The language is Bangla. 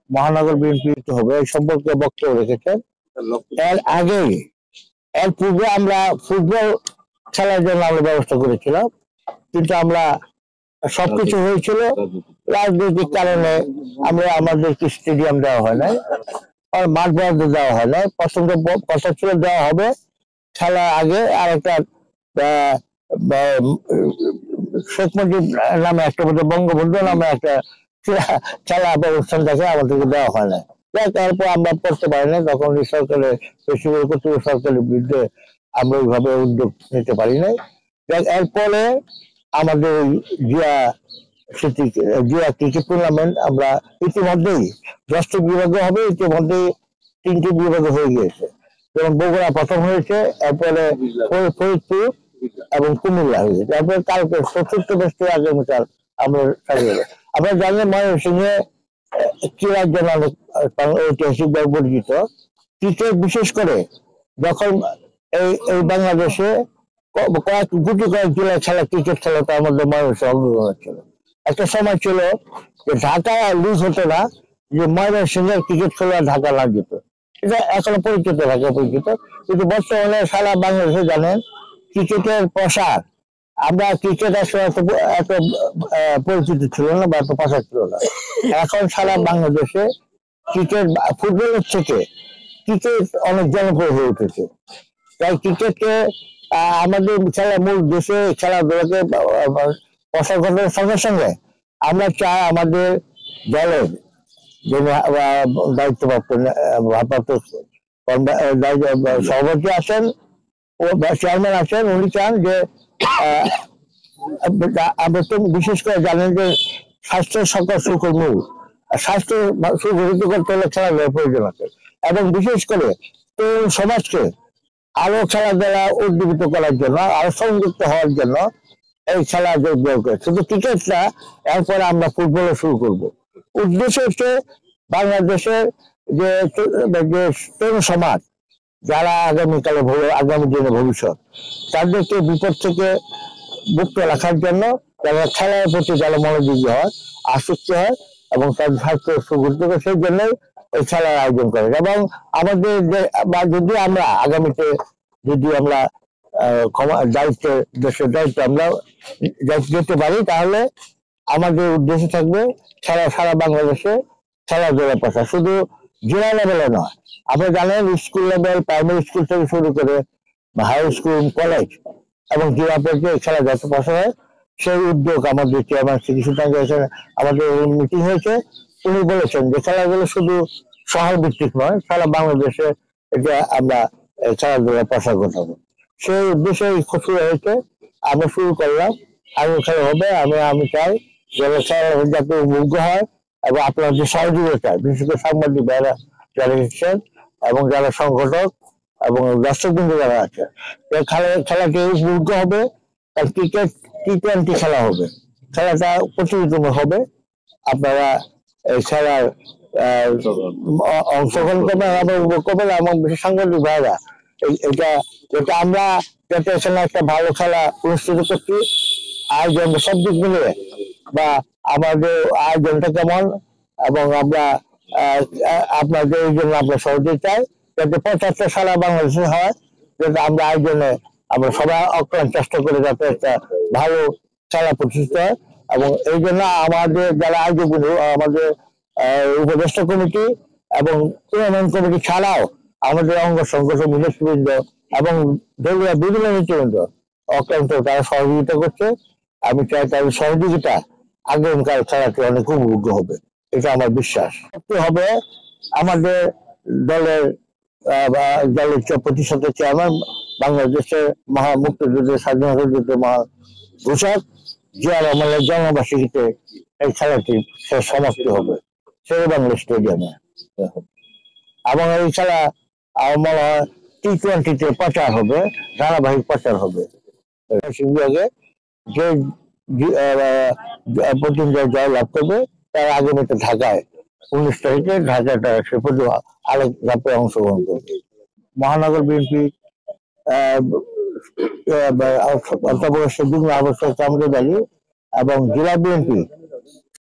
মহানগর বিএনপি হবে এই সম্পর্কে বক্তব্য রেখেছেন। এর আগে এর পূর্বে আমরা ফুটবল খেলার জন্য আমরা ব্যবস্থা করেছিলাম, কিন্তু আমরা সবকিছু হয়েছিল রাজনৈতিক কারণে আমরা আমাদেরকে স্টেডিয়াম দেওয়া হয় নাই, আর মাঠ বরাদ্দ দেওয়া হয় নাই। পছন্দ কথা ছিল দেওয়া হবে খেলার আগে আর একটা শেখ মুজিব নামে একটা বঙ্গবন্ধু নামে একটা খেলা অনুষ্ঠান দেখে আমাদেরকে দেওয়া হয় না। তারপর আমরা পড়তে পারি না, তখন সরকারের সরকারের বিরুদ্ধে আমরা ওইভাবে উদ্যোগ নিতে পারি নাই। এরপরে আমাদের জিয়া ক্রিকেট টুর্নামেন্ট আমরা ইতিমধ্যেই 10টি বিভাগে হবে, ইতিমধ্যেই 3টি বিভাগে হয়ে গিয়েছে। যেমন বগুড়া প্রথম হয়েছে, এরপরে ফরিদপুর এবং কুমিল্লা হয়েছে, তারপরে কালকে 4th ম্যাচটি আগামীকাল আমরা সাজিয়ে। আমরা জানি ময়মনসিংহে ক্রীড়ার জন্য অনেক ঐতিহাসিকভাবে পরিচিত। ক্রিকেট বিশেষ করে যখন এই বাংলাদেশে কয়েক জেলায় খেলা ক্রিকেট খেলা, তার মধ্যে ময়মনসিংহ অংশগ্রহণ ছিল। একটা সময় ছিল যে ঢাকা লুজ হতো না, যে ময়মনসিংহের ক্রিকেট খেলা ঢাকা না যেত, এটা এখনো পরিচিত, ঢাকা পরিচিত। কিন্তু বর্তমানে সারা বাংলাদেশে জানেন ক্রিকেটের প্রসার, আমরা ক্রিকেট আসলে এত পরিচিত ছিল না বা এত প্রসার ছিল না। এখন সারা বাংলাদেশে ক্রিকেট, ফুটবলের থেকে ক্রিকেট অনেক জনপ্রিয় হয়ে উঠেছে। তাই ক্রিকেটকে আমাদের খেলা মূল দেশে খেলাধুলাকে প্রসার করার সঙ্গে সঙ্গে আমরা চাই আমাদের দলের যে দায়িত্বপ্রাপ্ত সভাপতি আছেন ও চেয়ারম্যান আছেন, উনি চান যে আমরা তো বিশেষ করে জানেন যে স্বাস্থ্য সকল সুখের মূল, স্বাস্থ্য সুগঠিত করতে হলে খেলাধুলার প্রয়োজন আছে, এবং বিশেষ করে তরুণ সমাজকে আরো খেলাধুলা উদ্দীপিত করার জন্য, আরো সংযুক্ত হওয়ার জন্য এই খেলা যোগদান করে। শুধু ক্রিকেট না, এরপরে আমরা ফুটবলও শুরু করব। উদ্দেশ্য হচ্ছে বাংলাদেশের যে তরুণ সমাজ, যারা আগামীকালে আগামী দিনে ভবিষ্যৎ, তাদেরকে বিপদ থেকে মুক্ত রাখার জন্য যারা খেলার প্রতি যারা মনোযোগী হয়, আসক্তি হয় এবং তাদের স্বাস্থ্য সুগঠিত করে, সেই জন্যই এই খেলার আয়োজন করে। এবং আমাদের যদি আমরা আগামীতে যদি আমরা দেশের দায়িত্ব আমরা যেতে পারি, তাহলে আমাদের উদ্দেশ্য থাকবে সারা বাংলাদেশে খেলাধুলা প্রসার, শুধু জেলা লেভেলে নয়। আপনি জানেন স্কুল লেভেল, প্রাইমারি স্কুল থেকে শুরু করে হাই স্কুল, কলেজ এবং জেলা পর্যায়ে খেলাধুলা প্রসার হয়। সেই উদ্যোগ আমাদের চেয়ারম্যান আমাদের মিটিং হয়েছে, উনি বলেছেন যে খেলাধুলা শুধু শহর ভিত্তিক নয়, সারা বাংলাদেশে এটা আমরা খেলাধুলা প্রসার ঘটাবো। সেই উদ্দেশ্যে শুরু হয়েছে, আমরা শুরু করলাম। আগে খেলা হবে, আমি চাই যারা খেলা যাতে মুগ্ধ হয় এবং আপনার যে সহযোগিতা, বিশেষ করে সাংবাদিক ভাইরা যারা এসেছেন এবং যারা সংগঠক এবং দর্শকবৃন্দ যারা আছে, খেলাকে মুগ্ধ হবে। ক্রিকেট T20 খেলা হবে, খেলাটা প্রতিযোগিতা হবে, আপনারা খেলার অংশগ্রহণ করবেন এবং করবেন, এবং বিশেষ সাংবাদিক ভাইরা এটা আমরা যাতে এখানে একটা ভালো খেলা অনুষ্ঠিত করছি, আয়োজন সব দিক মিলিয়ে বা আমাদের আয়োজনটা কেমন, এবং আমরা আপনাদের এই জন্য আমরা সহযোগিতা চাই যাতে প্রচারটা সারা বাংলাদেশে হয়, যাতে আমরা আয়োজনে আমরা সবাই অক্লান্ত চেষ্টা করে যাতে একটা ভালো খেলা প্রতিষ্ঠিত হয়। এবং এই জন্য আমাদের যারা আয়োজক, আমাদের উপদেষ্টা কমিটি এবং টুর্নামেন্ট কমিটি ছাড়াও আমাদের অঙ্গ সংগঠন নেতৃবৃন্দ এবং দলীয় বিভিন্ন নেতৃবৃন্দ অক্লান্ত তারা সহযোগিতা করছে। আমি চাই তাদের সহযোগিতা আগামীকাল খেলাটি অনেক উপভোগ্য হবে, এটা আমার বিশ্বাস হবে। আমাদের দলের প্রতিষ্ঠাতা চেয়ারম্যান, বাংলাদেশের মুক্তিযুদ্ধের স্বাধীনতা যুদ্ধ ঘোষক জিয়া রহমানের জন্মবার্ষিকীতে এই খেলাটি সমাপ্তি হবে শেরেবাংলা স্টেডিয়ামে। এবং এই খেলা আমার মনে হয় T20-তে প্রচার হবে, ধারাবাহিক প্রচার হবে। বিভাগে যে প্রতিনিধি জয় লাভ করবে তার আগামীতে ঢাকায় 19 তারিখে ঢাকাটা সে আরেক ধাপে অংশগ্রহণ করবে। মহানগর বিএনপি অর্থাবশ্যক যুগ্ম আহ্বায়ক কামরুল আলী এবং জেলা বিএনপি